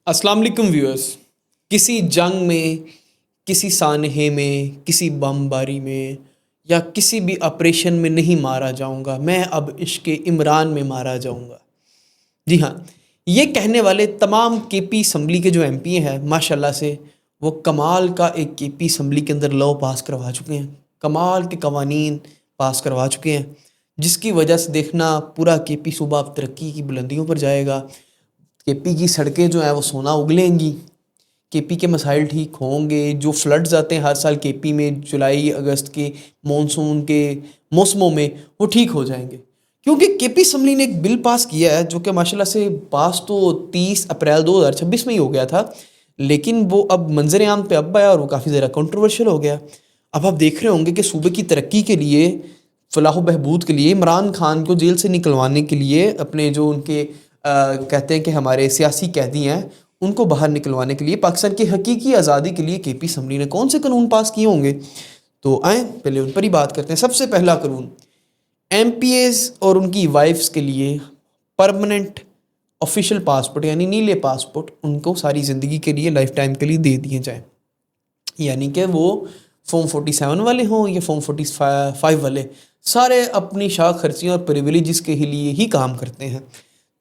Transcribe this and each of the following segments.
السلام علیکم ویورز. کسی جنگ میں، کسی سانحے میں، کسی بم باری میں یا کسی بھی آپریشن میں نہیں مارا جاؤں گا، میں اب عشق عمران میں مارا جاؤں گا. جی ہاں، یہ کہنے والے تمام کے پی اسمبلی کے جو ایم پی ہیں ماشاء اللہ سے، وہ کمال کا ایک کے پی اسمبلی کے اندر لا پاس کروا چکے ہیں، کمال کے قوانین پاس کروا چکے ہیں، جس کی وجہ سے دیکھنا پورا کے پی صوبہ اب ترقی کی بلندیوں پر جائے گا. کے پی کی سڑکیں جو ہیں وہ سونا اگلیں گی، کے پی کے مسائل ٹھیک ہوں گے. جو فلڈز آتے ہیں ہر سال کے پی میں جولائی اگست کے مونسون کے موسموں میں، وہ ٹھیک ہو جائیں گے، کیونکہ کے پی اسمبلی نے ایک بل پاس کیا ہے جو کہ ماشاءاللہ سے پاس تو 30 اپریل 2026 میں ہی ہو گیا تھا، لیکن وہ اب منظر عام پہ اب آیا اور وہ کافی زیادہ کنٹروورشل ہو گیا. اب آپ دیکھ رہے ہوں گے کہ صوبے کی ترقی کے لیے، فلاح و بہبود کے لیے، عمران خان کو جیل سے نکلوانے کے لیے، اپنے جو ان کے کہتے ہیں کہ ہمارے سیاسی قیدی ہیں ان کو باہر نکلوانے کے لیے، پاکستان کی حقیقی آزادی کے لیے کے پی اسمبلی نے کون سے قانون پاس کیے ہوں گے. تو آئیں پہلے ان پر ہی بات کرتے ہیں. سب سے پہلا قانون، ایم پی ایز اور ان کی وائفز کے لیے پرماننٹ آفیشیل پاسپورٹ یعنی نیلے پاسپورٹ ان کو ساری زندگی کے لیے، لائف ٹائم کے لیے دے دیے جائیں. یعنی کہ وہ فارم 47 والے ہوں یا فارم 45 والے، سارے اپنی شاخ خرچیاں اور پریویلیجز کے لیے ہی کام کرتے ہیں.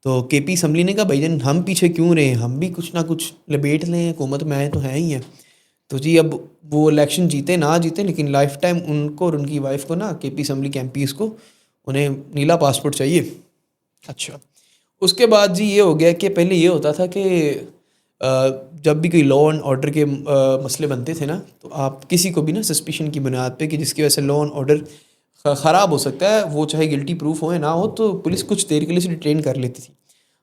تو کے پی اسمبلی نے کہا بھائی جان ہم پیچھے کیوں رہے، ہم بھی کچھ نہ کچھ لپیٹ لیں، حکومت میں آئے تو ہیں ہی ہیں. تو جی اب وہ الیکشن جیتے نہ جیتے، لیکن لائف ٹائم ان کو اور ان کی وائف کو نا، کے پی اسمبلی کے ایم پیز کو، انہیں نیلا پاسپورٹ چاہیے. اچھا، اس کے بعد جی یہ ہو گیا کہ پہلے یہ ہوتا تھا کہ جب بھی کوئی لا اینڈ آرڈر کے مسئلے بنتے تھے نا، تو آپ کسی کو بھی نا سسپیشن کی بنیاد پہ کہ جس کی وجہ سے لا اینڈ آرڈر خراب ہو سکتا ہے، وہ چاہے گلٹی پروف ہو یا نہ ہو، تو پولیس کچھ دیر کے لیے اسے ڈیٹین کر لیتی تھی.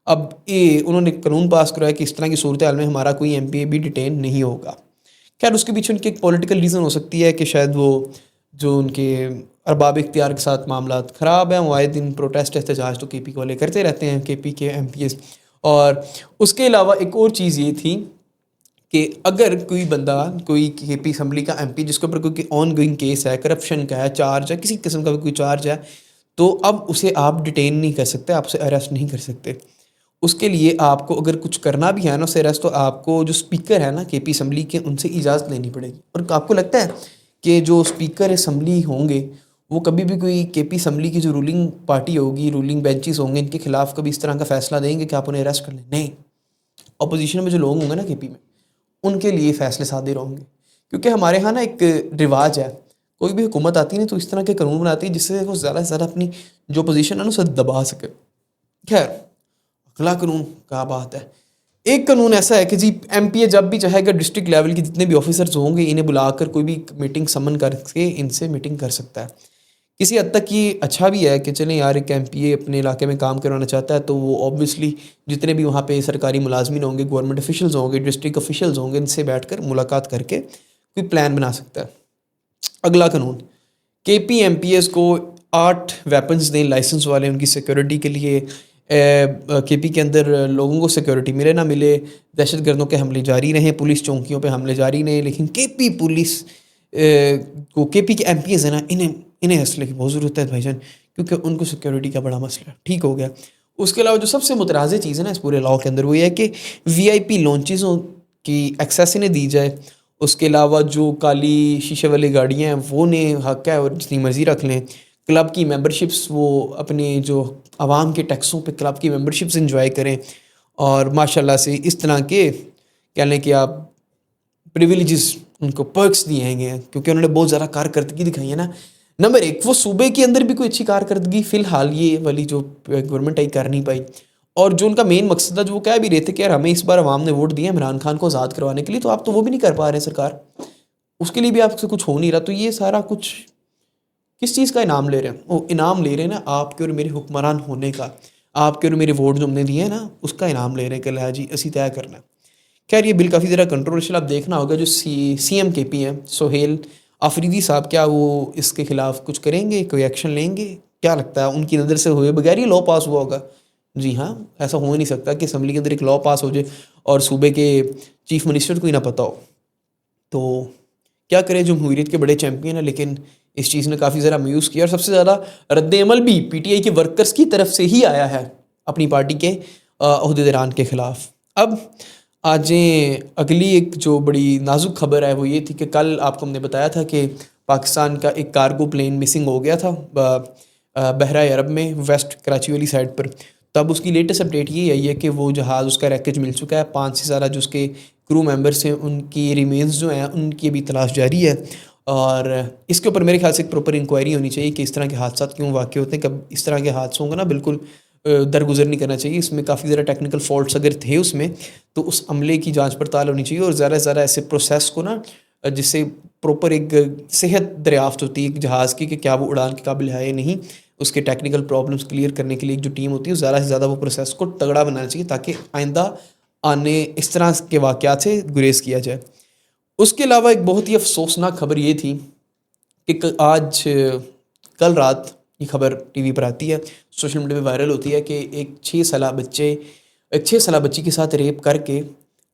اب یہ انہوں نے قانون پاس کرایا کہ اس طرح کی صورتحال میں ہمارا کوئی ایم پی بھی ڈیٹین نہیں ہوگا. خیر اس کے پیچھے ان کی ایک پولیٹیکل ریزن ہو سکتی ہے کہ شاید وہ جو ان کے ارباب اختیار کے ساتھ معاملات خراب ہیں، وہ آئے دن پروٹیسٹ احتجاج تو کے پی والے کرتے رہتے ہیں، کے پی کے ایم پی ایس. اور اس کے علاوہ ایک اور چیز یہ تھی کہ اگر کوئی بندہ، کوئی کے پی اسمبلی کا ایم پی جس کے اوپر کوئی آن گوئنگ کیس ہے، کرپشن کا ہے، چارج ہے، کسی قسم کا بھی کوئی چارج ہے، تو اب اسے آپ ڈیٹین نہیں کر سکتے، آپ اسے اریسٹ نہیں کر سکتے. اس کے لیے آپ کو اگر کچھ کرنا بھی ہے نا اسے اریسٹ، تو آپ کو جو اسپیکر ہے نا کے پی اسمبلی کے، ان سے اجازت لینی پڑے گی. اور آپ کو لگتا ہے کہ جو اسپیکر اسمبلی ہوں گے وہ کبھی بھی کوئی کے پی اسمبلی کی جو رولنگ پارٹی ہوگی، رولنگ بینچز ہوں گے، ان کے خلاف کبھی اس طرح کا فیصلہ دیں گے کہ آپ انہیں اریسٹ کر لیں؟ نہیں. اپوزیشن میں جو لوگ ہوں گے نا کے پی میں، ان کے لیے فیصلے صادر ہوں گے. کیونکہ ہمارے ہاں نا ایک رواج ہے، کوئی بھی حکومت آتی ہے نا تو اس طرح کے قانون بناتی ہے جس سے وہ زیادہ سے زیادہ اپنی جو پوزیشن ہے نا اسے دبا سکے. خیر اگلا قانون کیا بات ہے. ایک قانون ایسا ہے کہ جی ایم پی اے جب بھی چاہے گا ڈسٹرکٹ لیول کے جتنے بھی آفیسرز ہوں گے انہیں بلا کر کوئی بھی میٹنگ سمن کر کے ان سے میٹنگ کر سکتا ہے. کسی حد تک یہ اچھا بھی ہے کہ چلیں یار ایک ایم پی اے اپنے علاقے میں کام کروانا چاہتا ہے تو وہ اوبویسلی جتنے بھی وہاں پہ سرکاری ملازمین ہوں گے، گورنمنٹ آفیشلز ہوں گے، ڈسٹرکٹ آفیشلز ہوں گے، ان سے بیٹھ کر ملاقات کر کے کوئی پلان بنا سکتا ہے. اگلا قانون، کے پی ایم پی ایس کو 8 ویپنز دیں لائسنس والے، ان کی سیکورٹی کے لیے. کے پی کے اندر لوگوں کو سیکورٹی ملے نہ ملے، دہشت گردوں کے حملے جاری رہیں، پولیس چوکیوں پہ حملے جاری رہیں، لیکن کے پی پولیس کو، کے پی کے ایم پی ایز ہیں نا، انہیں اسلحے کی بہت ضرورت ہے بھائی جان، کیونکہ ان کو سیکورٹی کا بڑا مسئلہ ہے. ٹھیک ہو گیا. اس کے علاوہ جو سب سے متنازع چیز ہے نا اس پورے لاء کے اندر، وہ یہ ہے کہ وی آئی پی لانچزوں کی ایکسیس انہیں دی جائے. اس کے علاوہ جو کالی شیشے والی گاڑیاں ہیں وہ انہیں حق ہے اور جتنی مرضی رکھ لیں. کلب کی ممبرشپس وہ اپنے جو عوام کے ٹیکسوں پہ کلب کی ممبرشپس انجوائے کریں، اور ماشاء اللہ سے اس طرح کے کہہ لیں کہ آپ پریویلیجز ان کو پرکس دیے گئے ہیں کیونکہ انہوں نے بہت زیادہ کارکردگی دکھائی ہے نا. نمبر 1، وہ صوبے کے اندر بھی کوئی اچھی کارکردگی فی الحال یہ والی جو گورنمنٹ آئی کر نہیں پائی. اور جو ان کا مین مقصد تھا، جو وہ کہہ بھی رہے تھے کہ یار ہمیں اس بار عوام نے ووٹ دیا عمران خان کو آزاد کروانے کے لیے، تو آپ تو وہ بھی نہیں کر پا رہے سرکار، اس کے لیے بھی آپ سے کچھ ہو نہیں رہا. تو یہ سارا کچھ کس چیز کا انعام لے رہے ہیں؟ وہ انعام لے رہے ہیں نا آپ کے اور میرے حکمران ہونے کا، آپ کے اور میرے ووٹ جو ہم نے دیے ہیں نا اس کا انعام لے رہے ہیں کہ لہٰ جی اسی طے کرنا ہے. خیر یہ بل کافی زیادہ کنٹروورشل، آپ دیکھنا ہوگا جو سی ایم کے پی ہیں سہیل آفریدی صاحب، کیا وہ اس کے خلاف کچھ کریں گے، کوئی ایکشن لیں گے؟ کیا لگتا ہے ان کی نظر سے ہوئے بغیر یہ لاء پاس ہوا ہوگا؟ جی ہاں، ایسا ہو نہیں سکتا کہ اسمبلی کے اندر ایک لاء پاس ہو جائے اور صوبے کے چیف منسٹر کو ہی نہ پتہ ہو. تو کیا کرے، جمہوریت کے بڑے چیمپئن ہیں، لیکن اس چیز نے کافی زیادہ میوز کیا، اور سب سے زیادہ رد عمل بھی پی ٹی آئی کے ورکرز کی طرف سے ہی آیا ہے اپنی پارٹی کے عہدیداران کے خلاف. اب آجیں اگلی ایک جو بڑی نازک خبر ہے وہ یہ تھی کہ کل آپ کو ہم نے بتایا تھا کہ پاکستان کا ایک کارگو پلین مسنگ ہو گیا تھا بحرہ عرب میں ویسٹ کراچی والی سائڈ پر. تب اس کی لیٹسٹ اپڈیٹ یہ آئی ہے کہ وہ جہاز اس کا ریکیج مل چکا ہے. 5 سے زیادہ جو اس کے کرو ممبرس ہیں ان کی ریمینز جو ہیں ان کی ابھی تلاش جاری ہے. اور اس کے اوپر میرے خیال سے ایک پراپر انکوائری ہونی چاہیے کہ اس طرح کے حادثات کیوں واقع ہوتے ہیں. کب اس طرح کے حادثوں کا نا بالکل درگزر نہیں کرنا چاہیے. اس میں کافی زیادہ ٹیکنیکل فالٹس اگر تھے اس میں تو اس عملے کی جانچ پڑتال ہونی چاہیے. اور زیادہ سے زیادہ ایسے پروسیس کو نا جس سے پراپر ایک صحت دریافت ہوتی ہے ایک جہاز کی کہ کیا وہ اڑان کے قابل ہے یا نہیں, اس کے ٹیکنیکل پرابلمس کلیئر کرنے کے لیے ایک جو ٹیم ہوتی ہے زیادہ سے زیادہ وہ پروسیس کو تگڑا بنانا چاہیے تاکہ آئندہ آنے اس طرح کے واقعات سے گریز کیا جائے. اس کے علاوہ ایک بہت ہی افسوسناک خبر یہ تھی کہ کل رات یہ خبر ٹی وی پر آتی ہے, سوشل میڈیا پہ وائرل ہوتی ہے کہ ایک 6 سالہ بچی کے ساتھ ریپ کر کے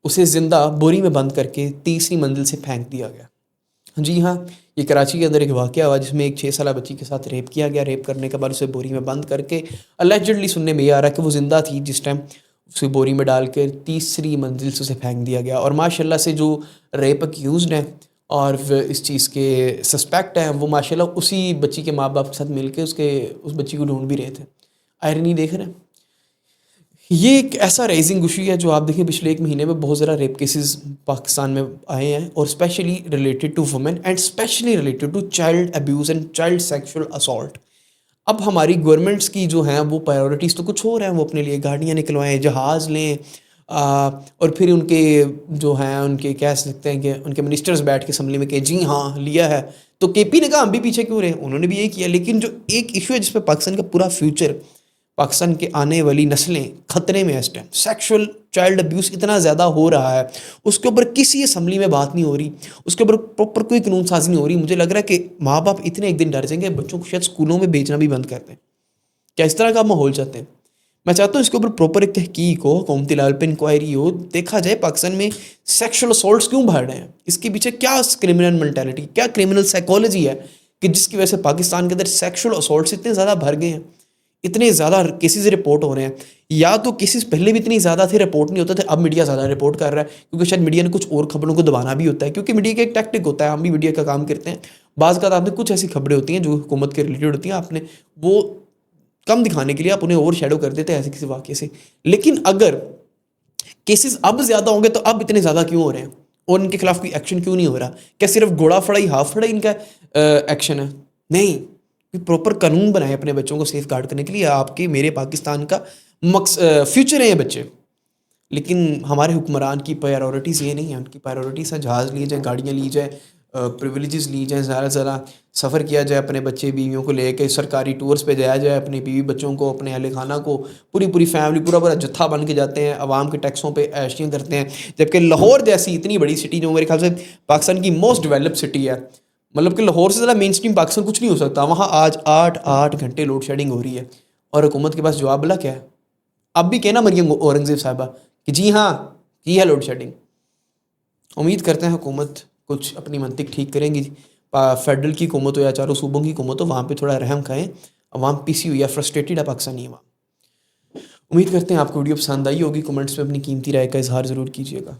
اسے زندہ بوری میں بند کر کے تیسری منزل سے پھینک دیا گیا. جی ہاں, یہ کراچی کے اندر ایک واقعہ ہوا جس میں ایک 6 سالہ بچی کے ساتھ ریپ کیا گیا. ریپ کرنے کے بعد اسے بوری میں بند کر کے اللیجڈلی سننے میں یہ آ رہا ہے کہ وہ زندہ تھی جس ٹائم اسے بوری میں ڈال کے تیسری منزل سے اسے پھینک دیا گیا. اور ماشاء اللہ سے جو ریپ اکیوزڈ ہیں اور اس چیز کے سسپیکٹ ہیں وہ ماشاء اللہ اسی بچی کے ماں باپ کے ساتھ مل کے اس بچی کو ڈھونڈ بھی رہے تھے. آئرنی دیکھ رہے ہیں. یہ ایک ایسا ریزنگ ایشو ہے جو آپ دیکھیں پچھلے 1 مہینے میں بہت زیادہ ریپ کیسز پاکستان میں آئے ہیں اور especially related to women and especially related to child abuse and child sexual assault. اب ہماری گورنمنٹس کی جو ہیں وہ پرائیورٹیز تو کچھ اور ہیں, وہ اپنے لیے گاڑیاں نکلوائیں, جہاز لیں, اور پھر ان کے جو ہیں ان کے کہہ سکتے ہیں کہ ان کے منسٹرز بیٹھ کے اسمبلی میں کہ جی ہاں لیا ہے. تو کے پی نے کہا ہم بھی پیچھے کیوں رہے, انہوں نے بھی یہی کیا. لیکن جو ایک ایشو ہے جس پہ پاکستان کا پورا فیوچر, پاکستان کے آنے والی نسلیں خطرے میں اس ٹائم, سیکشول چائلڈ ابیوز اتنا زیادہ ہو رہا ہے, اس کے اوپر کسی اسمبلی میں بات نہیں ہو رہی, اس کے اوپر پراپر کوئی قانون سازی نہیں ہو رہی. مجھے لگ رہا ہے کہ ماں باپ اتنے ایک دن ڈر جائیں گے بچوں کو شاید اسکولوں میں بھیجنا بھی بند کر دیں. کیا اس طرح کا ماحول چاہتے ہیں؟ میں چاہتا ہوں اس کے اوپر پراپر ایک تحقیق ہو, حکومتی لیول پہ انکوائری ہو, دیکھا جائے پاکستان میں سیکشل اسالٹس کیوں بڑھ رہے ہیں, اس کے پیچھے کیا کرمنل مینٹیلٹی, کیا کرمنل سائیکالوجی ہے کہ جس کی وجہ سے پاکستان کے اندر سیکشل اسالٹس اتنے زیادہ بڑھ گئے ہیں, اتنے زیادہ کیسز رپورٹ ہو رہے ہیں. یا تو کیسز پہلے بھی اتنی زیادہ تھے, رپورٹ نہیں ہوتے تھے, اب میڈیا زیادہ رپورٹ کر رہا ہے کیونکہ شاید میڈیا نے کچھ اور خبروں کو دبانا بھی ہوتا ہے, کیونکہ میڈیا کا ایک ٹیکٹک ہوتا ہے, ہم بھی میڈیا کا کام کرتے ہیں. بعض کا آپ نے کچھ ایسی خبریں ہوتی ہیں جو حکومت کے ریلیٹڈ ہوتی ہیں, آپ نے وہ کم دکھانے کے لیے آپ انہیں اوور شیڈو کر دیتے ہیں ایسے کسی واقعے سے. لیکن اگر کیسز اب زیادہ ہوں گے تو اب اتنے زیادہ کیوں ہو رہے ہیں اور ان کے خلاف کوئی ایکشن کیوں نہیں ہو رہا؟ کیا صرف گھوڑا پھڑائی ہاف پھڑائی ان کا ایکشن ہے؟ نہیں, پراپر قانون بنائے اپنے بچوں کو سیف گارڈ کرنے کے لیے. آپ کے میرے پاکستان کا فیوچر ہے یہ بچے. لیکن ہمارے حکمران کی پرائیورٹیز یہ نہیں ہیں, ان کی پرائیورٹیز ہیں جہاز لیے جائیں, گاڑیاں لی جائیں, پریویلیجز لی جائیں, زیادہ سے زیادہ سفر کیا جائے, اپنے بچے بیویوں کو لے کے سرکاری ٹورس پہ جایا جائے, اپنے بیوی بچوں کو, اپنے اہل خانہ کو, پوری فیملی پورا جتھا بن کے جاتے ہیں, عوام کے ٹیکسوں پہ عیشیاں کرتے ہیں. جبکہ لاہور جیسی اتنی بڑی سٹی جو میرے خیال سے پاکستان کی موسٹ ڈیولپ سٹی ہے, مطلب کہ لاہور سے زیادہ مین اسٹریم پاکستان کچھ نہیں ہو سکتا, وہاں آج 8 گھنٹے لوڈ شیڈنگ ہو رہی ہے اور حکومت کے پاس جواب بلا کیا ہے؟ اب بھی کہنا مریم اورنگزیب صاحبہ کہ جی ہاں کی ہے لوڈ شیڈنگ. امید کرتے ہیں حکومت کچھ اپنی منطق ٹھیک کریں گی. فیڈرل کی حکومت ہو یا چاروں صوبوں کی حکومت ہو, وہاں پہ تھوڑا رحم کھائیں. عوام پیسی ہوئی ہے, فرسٹریٹڈ ہے پاکستانی عوام. امید کرتے ہیں آپ کو ویڈیو پسند آئی ہوگی. کمنٹس میں اپنی قیمتی رائے کا اظہار ضرور کیجیے گا.